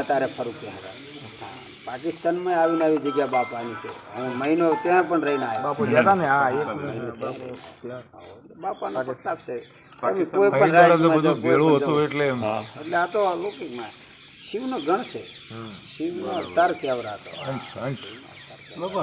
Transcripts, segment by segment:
તારે ફરું ત્યાં પાકિસ્તાનમાં આવીને આવી જગ્યા બાપાની છે. હું મહિનો ત્યાં પણ રહીને આવ્યો. બાપાનો પ્રતાપ છે. કોઈ પણ એટલે આ તો અલૌકિકમાં શિવનો ગણ છે. શિવનો અવતાર કેવરાતો. આ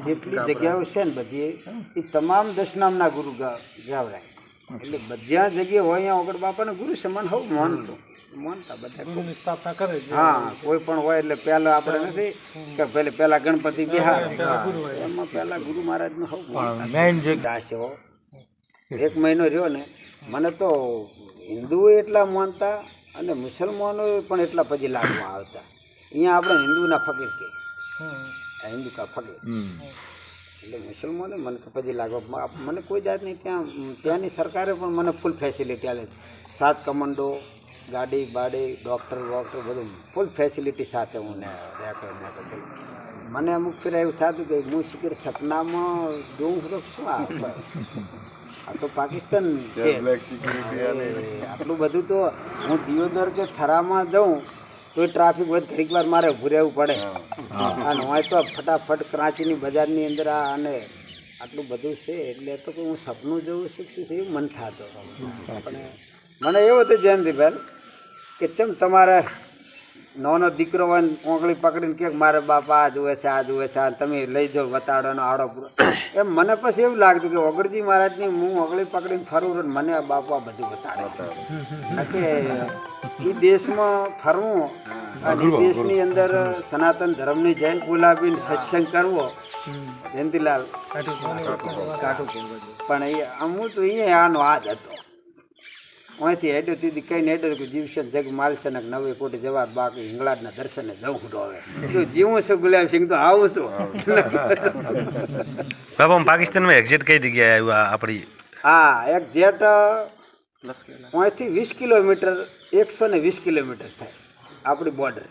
જેટલી જગ્યાઓ છે ને બધી એ તમામ દશનામના ગુરુ ગાવરાય. એટલે બધા જગ્યાએ હોય અહીંયા ઓગળ બાપાને ગુરુ સમાન હોવું માનતા બધા સ્થાપના કરે. હા, કોઈ પણ હોય એટલે પહેલા આપણે નથી કે પેલા ગણપતિ બિહાર એમાં પેલા ગુરુ મહારાજ નું હોવું. એક મહિનો રહ્યો ને, મને તો હિન્દુઓ એટલા માનતા અને મુસલમાનો પણ એટલા પછી લાગવા આવતા. અહીંયા આપણે હિન્દુના ફકીર કે હિન્દુ કા ફકીર એટલે મુસલમાનો મને તો પછી લાગવા. મને કોઈ જાતની ત્યાંની સરકારે પણ મને ફૂલ ફેસિલિટી આપે. 7 કમાન્ડો, ગાડી બાડી, ડૉક્ટર બધું ફૂલ ફેસિલિટી સાથે હું મને અમુક ફેર એવું થતું કે હું શીખર સપનામાં જોઉં તો શું આ તો પાકિસ્તાન છે. આટલું બધું તો હું દિયોદર કે થરામાં જાઉં તો ટ્રાફિક વધ ઘડીક વાર મારે ઊભું રહેવું પડે. અને હોય તો ફટાફટ કરાચીની બજારની અંદર અને આટલું બધું છે. એટલે તો હું સપનું જોવું શીખશું છે એવું મન થતો. મને એવું હતું જયંતિભાઈ કે ચમ તમારે નાનો દીકરો હોય ને ઓંગળી પકડીને કે મારે બાપા આ જુએ છે તમે લઈ જાઓ વતાડોનો આડો પૂરો એમ. મને પછી એવું લાગતું કે ઓગળજી મહારાજની હું ઓંગળી પકડીને ફરું મને બાપા બધું બતાડે કે એ દેશમાં ફરવું અને એ દેશની અંદર સનાતન ધર્મની જૈન બોલાવીને સત્સંગ કરવો. જયંતિલાલ પણ એ અમુક તો અહીંયા આનો આજ હતો. અહીંથી હેડ્યો તીધી કહીને હેડ્યો કે જીવશન જગ માલશે ને 90 કોટી જવા બાકી હિંગળાજના દર્શને જવું ખુટો. હવે જીવું છું ગુલાબ સિંહ તો આવું છું. બાબા પાકિસ્તાનમાં એક્ઝેટ કઈ જગ્યાએ આવ્યું આપણી? હા, એક્ઝેટ અહીંથી 20 કિલોમીટર 120 કિલોમીટર થાય આપણી બોર્ડર.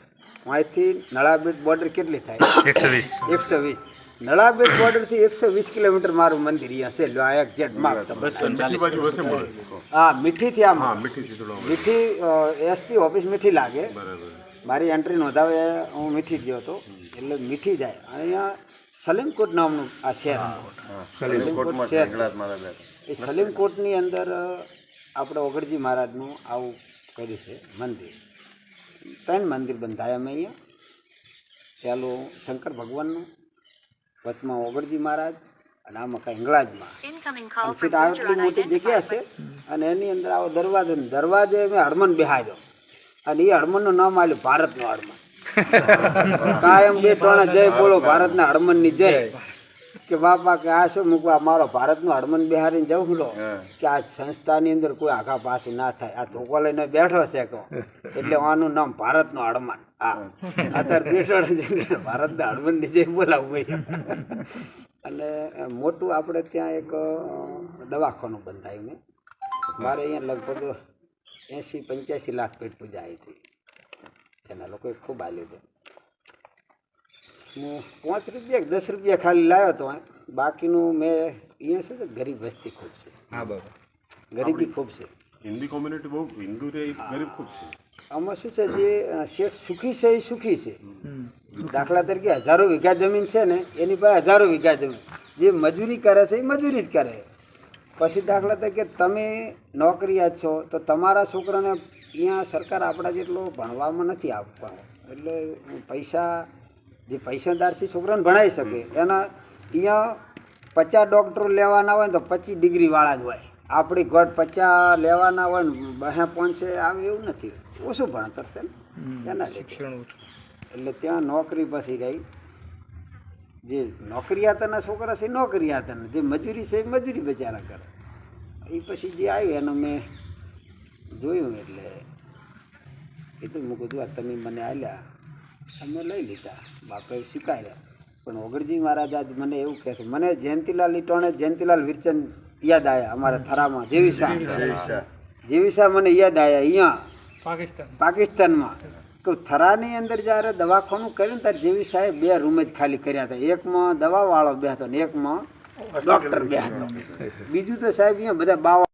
અહીંથી નળાબેટ બોર્ડર કેટલી થાય? 120. નળાબેટ બોર્ડર થી 120 કિલોમીટર મારું મંદિર અહીંયા છે. આ એક્ઝેક્ટ માપ. હા, મીઠીથી આમ મીઠી એસપી ઓફિસ મીઠી લાગે. મારી એન્ટ્રી નોંધાવે હું મીઠી ગયો હતો એટલે મીઠી જાય. અને અહીંયા સલીમકોટ નામનું આ શહેર છે. સલીમકોટ શહેર એ સલીમકોટની અંદર આપણે ઓગળજી મહારાજનું આવું કર્યું છે મંદિર. 3 મંદિર બંધાયા અમે અહીંયા. પહેલું શંકર ભગવાનનું, વચમાં ઓગળજી મહારાજ અને આમાં કાંઈ હિંગળાજમાં. સીટ આટલી મોટી જગ્યા છે અને એની અંદર આવો દરવાજે મેં હડમન બેહાર્યો અને એ હડમનનું નામ આવ્યું ભારતનું હડમન. કાયમ 2 ટોણા જય બોલો ભારતના હડમનની જય. કે બાપા કે આ શું મૂકવા મારો ભારતનું હડમન બિહારીને જવું લો કે આ સંસ્થાની અંદર કોઈ આઘા પાછું ના થાય. આ ધોકો લઈને બેઠો છે કહો એટલે આનું નામ ભારતનું હડમન. હા, અત્યારે બેઠો ભારતના હડમનની જય બોલાવવું. અને મોટું આપણે ત્યાં એક દવાખાનું બંધાયું મેં. મારે અહીંયા લગભગ 80-85 લાખ પેટ પૂજા આવી હતી. એના લોકોએ ખૂબ આલ્યું હતું. હું 5 રૂપિયા 10 રૂપિયા ખાલી લાવ્યો હતો. બાકીનું મેં અહીંયા શું છે ગરીબ વસ્તી ખૂબ છે. હા બાબા, ગરીબી ખૂબ છે. હિન્દી કોમ્યુનિટી બહુ હિન્દુ રે ગરીબ ખૂબ છે. આમાં શું છે જે શેઠ સુખી છે એ સુખી છે. દાખલા તરીકે 1000 વીઘા જમીન છે ને એની પાસે 1000 વીઘા જમીન. જે મજૂરી કરે છે એ મજૂરી જ કરે. પછી દાખલા તરીકે તમે નોકરીયાત છો તો તમારા છોકરાને અહીંયા સરકાર આપણા જેટલો ભણવામાં નથી આપવા. એટલે પૈસા જે પૈસાદાર છે છોકરાને ભણાવી શકે એના અહીંયા 50 ડૉક્ટરો લેવાના હોય ને તો 25 ડિગ્રીવાળા જ હોય. આપણી ઘટ 50 લેવાના હોય ને 2-5 આવે એવું નથી. ઓછું ભણતર છે ને એના શિક્ષણ. એટલે ત્યાં નોકરી પછી રહી. જે નોકરીયાતના છોકરા છે નોકરીયાતના, જે મજૂરી છે એ મજૂરી બચારા કરે. એ પછી જે આવ્યું એનું મેં જોયું એટલે કીધું મૂકું કીધું તમે મને આલ્યા અમે લઈ લીધા. બાપાએ સ્વીકાર્યા. પણ ઓગળજી મહારાજ આજ મને એવું કહે છે. મને જયંતિલાલ ઇટોણે જયંતિલાલ વિરચંદ યાદ આવ્યા. અમારા થરામાં જેવીસા મને યાદ આવ્યા. અહીંયા પાકિસ્તાનમાં થરાની અંદર જ્યારે દવાખાનું કર્યું ત્યારે જેવી સાહેબ 2 રૂમ જ ખાલી કર્યા હતા. એકમાં દવાવાળો બેસતો ને એકમાં ડૉક્ટર બે હતો બીજું તો સાહેબ અહીંયા બધા બાવા